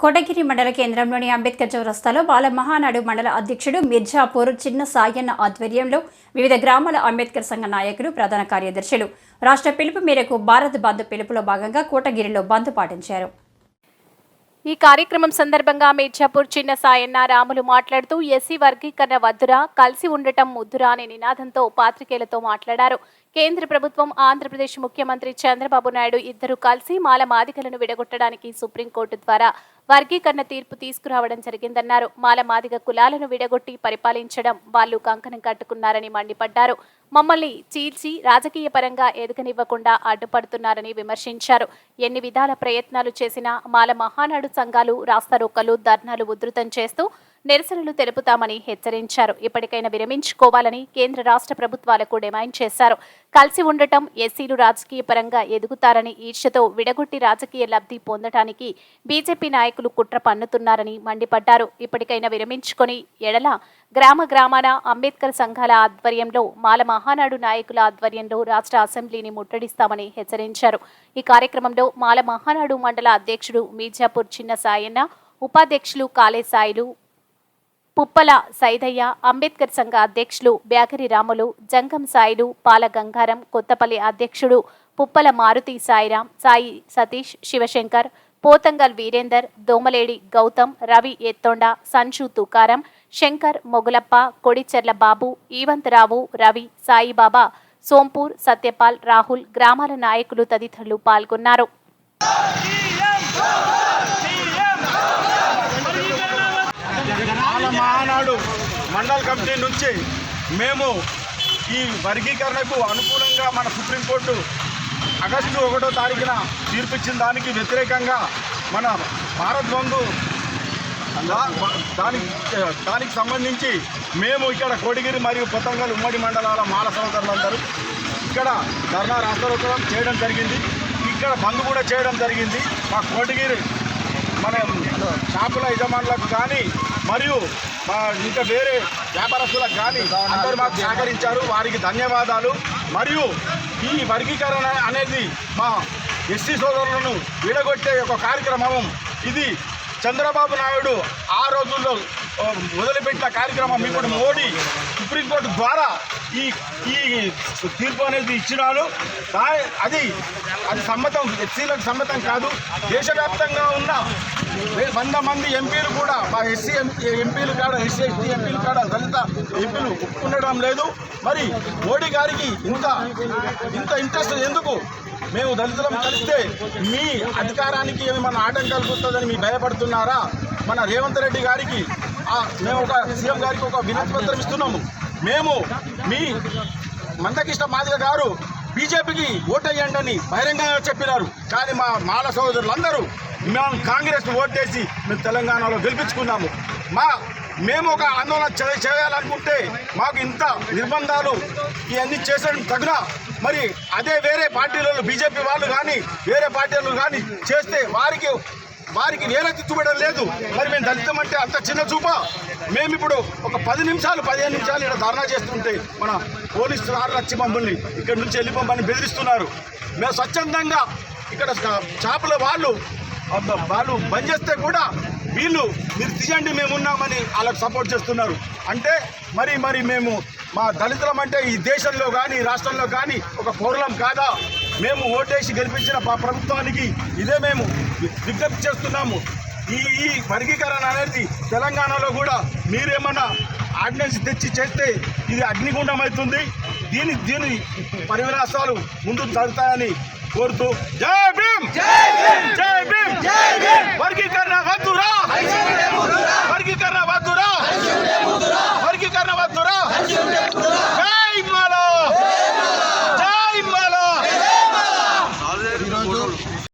కోటగిరి మండల కేంద్రంలోని అంబేద్కర్ చౌరస్తాలో బాల మహానాడు మండల అధ్యక్షుడు మిర్జాపూర్ చిన్న సాయన్న ఆధ్వర్యంలో వివిధ గ్రామాల అంబేద్కర్ సంఘ నాయకులు, ప్రధాన కార్యదర్శులు రాష్ట్ర పిలుపు మేరకు భారత్ బంద్ పిలుపులో భాగంగా కోటగిరిలో బంద్ పాటించారు. ఈ కార్యక్రమం సందర్భంగా మిర్జాపూర్ చిన్న సాయన్న రాములు మాట్లాడుతూ ఎస్సీ వర్గీకరణ వద్దురా, కలిసి ఉండటం ముద్దురా అనే నినాదంతో పాత్రికేయులతో మాట్లాడారు. కేంద్ర ప్రభుత్వం, ఆంధ్రప్రదేశ్ ముఖ్యమంత్రి చంద్రబాబు నాయుడు ఇద్దరు కలిసి మాల మాదిగలను విడగొట్టడానికి సుప్రీంకోర్టు ద్వారా వర్గీకరణ తీర్పు తీసుకురావడం జరిగిందన్నారు. మాల మాదిగ కులాలను విడగొట్టి పరిపాలించడం వాళ్ళు కంకణం కట్టుకున్నారని మండిపడ్డారు. మమ్మల్ని చీల్చి రాజకీయ పరంగా ఎదగనివ్వకుండా అడ్డుపడుతున్నారని విమర్శించారు. ఎన్ని విధాల ప్రయత్నాలు చేసినా మాల మహానాడు సంఘాలు రాస్తారోకలు, ధర్నాలు ఉధృతం చేస్తూ నిరసనలు తెలుపుతామని హెచ్చరించారు. ఇప్పటికైనా విరమించుకోవాలని కేంద్ర రాష్ట్ర ప్రభుత్వాలకు డిమాండ్ చేశారు. కలిసి ఉండటం ఎస్సీలు రాజకీయ పరంగా ఎదుగుతారని ఈర్ష్యతో విడగొట్టి రాజకీయ లబ్ధి పొందటానికి బీజేపీ నాయకులు కుట్ర పన్నుతున్నారని మండిపడ్డారు. ఇప్పటికైనా విరమించుకొని ఎడల గ్రామాన అంబేద్కర్ సంఘాల ఆధ్వర్యంలో, మాల మహానాడు నాయకుల ఆధ్వర్యంలో రాష్ట్ర అసెంబ్లీని ముట్టడిస్తామని హెచ్చరించారు. ఈ కార్యక్రమంలో మాల మహానాడు మండల అధ్యక్షుడు మిర్జాపూర్ చిన్న సాయన్న, ఉపాధ్యక్షులు కాళే సాయిలు, పుప్పల సైదయ్య, అంబేద్కర్ సంఘ అధ్యక్షులు బ్యాగరి రాములు, జంగం సాయిలు, పాల గంగారం, కొత్తపల్లి అధ్యక్షుడు పుప్పల మారుతి సాయిరాం, సాయి సతీష్, శివశంకర్, పోతంగల్ వీరేందర్, దోమలేడి గౌతమ్, రవి ఎత్తొండ, సంచు తుకారం, శంకర్, మొగులప్ప, కొడిచెర్ల బాబు, ఈవంతరావు, రవి, సాయిబాబా, సోంపూర్, సత్యపాల్, రాహుల్, గ్రామాల నాయకులు తదితరులు పాల్గొన్నారు. మహానాడు మండల కమిటీ నుంచి మేము ఈ వర్గీకరణకు అనుకూలంగా మన సుప్రీంకోర్టు ఆగస్టు 1వ తారీఖున తీర్పిచ్చిన దానికి వ్యతిరేకంగా మన భారత్ బంద్ దానికి సంబంధించి మేము ఇక్కడ కోటగిరి మరియు పొతంగల్ ఉమ్మడి మండలాల మాల సోదరులందరూ ఇక్కడ ధర్నా రాస్తారోకం చేయడం జరిగింది. ఇక్కడ బంద్ కూడా చేయడం జరిగింది. మా కోటగిరి మన షాపుల యజమానులకు కానీ మరియు ఇంకా వేరే వ్యాపారస్తులకు కానీ అందరూ మాకు సహకరించారు. వారికి ధన్యవాదాలు. మరియు ఈ వర్గీకరణ అనేది మా ఎస్సీ సోదరులను విడగొట్టే ఒక కార్యక్రమం. ఇది చంద్రబాబు నాయుడు ఆ రోజుల్లో మొదలుపెట్టిన కార్యక్రమం. ఇప్పుడు మోడీ సుప్రీంకోర్టు ద్వారా ఈ తీర్పు అనేది ఇచ్చినాడు. అది సమ్మతం, ఎస్సీలకు సమ్మతం కాదు. దేశవ్యాప్తంగా ఉన్న 100 మంది ఎంపీలు కూడా మా ఎస్సీ ఎంపీలు కాడ, ఎస్సీ ఎస్టీ ఎంపీలు కాడ దళిత ఎంపీలు ఒప్పుకుండడం లేదు. మరి మోడీ గారికి ఇంత ఇంట్రెస్ట్ ఎందుకు? మేము దళితులం కలిస్తే మీ అధికారానికి ఏమైనా ఆటంకాలు వస్తుందని మీ భయపడుతున్నారా? మన రేవంత్ రెడ్డి గారికి మేము ఒక సీఎం గారికి ఒక వినతి పత్రం ఇస్తున్నాము. మేము మీ మందకృష్ణ మాదిగ గారు బీజేపీకి ఓటేయండి అని బహిరంగంగా చెప్పినారు. కానీ మా మాల సోదరులందరూ మేము కాంగ్రెస్ ఓటేసి మేము తెలంగాణలో గెలిపించుకున్నాము. మేము ఒక ఆందోళన చేయాలనుకుంటే మాకు ఇంత నిర్బంధాలు ఇవన్నీ చేసడం తగిన. మరి అదే వేరే పార్టీలలో బీజేపీ వాళ్ళు కానీ వేరే పార్టీలు కానీ చేస్తే వారికి వేరే తిట్టుబడడం లేదు. మరి మేము దళితం అంటే అంత చిన్న చూప? మేము ఇప్పుడు ఒక 10 నిమిషాలు 15 నిమిషాలు ఇక్కడ ధర్నా చేస్తుంటే మన పోలీసు వారు వచ్చి మమ్మల్ని ఇక్కడి నుంచి వెళ్ళిపోమని బెదిరిస్తున్నారు. మేము స్వచ్ఛందంగా ఇక్కడ షాపుల వాళ్ళు బంద్ చేస్తే కూడా వీళ్ళు మీరు తీయండి మేము ఉన్నామని వాళ్ళకు సపోర్ట్ చేస్తున్నారు. అంటే మరి మేము మా దళితులం అంటే ఈ దేశంలో కానీ రాష్ట్రంలో కానీ ఒక పౌరులం కాదా? మేము ఓటేసి గెలిపించిన ప్రభుత్వానికి ఇదే మేము విజ్ఞప్తి చేస్తున్నాము. ఈ వర్గీకరణ అనేది తెలంగాణలో కూడా మీరేమన్నా ఆర్డినెన్స్ తెచ్చి చేస్తే ఇది అగ్నిగుండం అవుతుంది. దీని పరివినాశాలు ముందుకు జరుగుతాయని కోరుతూ జై భీమ్, జై భీమ్, జై భీమ్, వర్గీకరణ వద్దురా.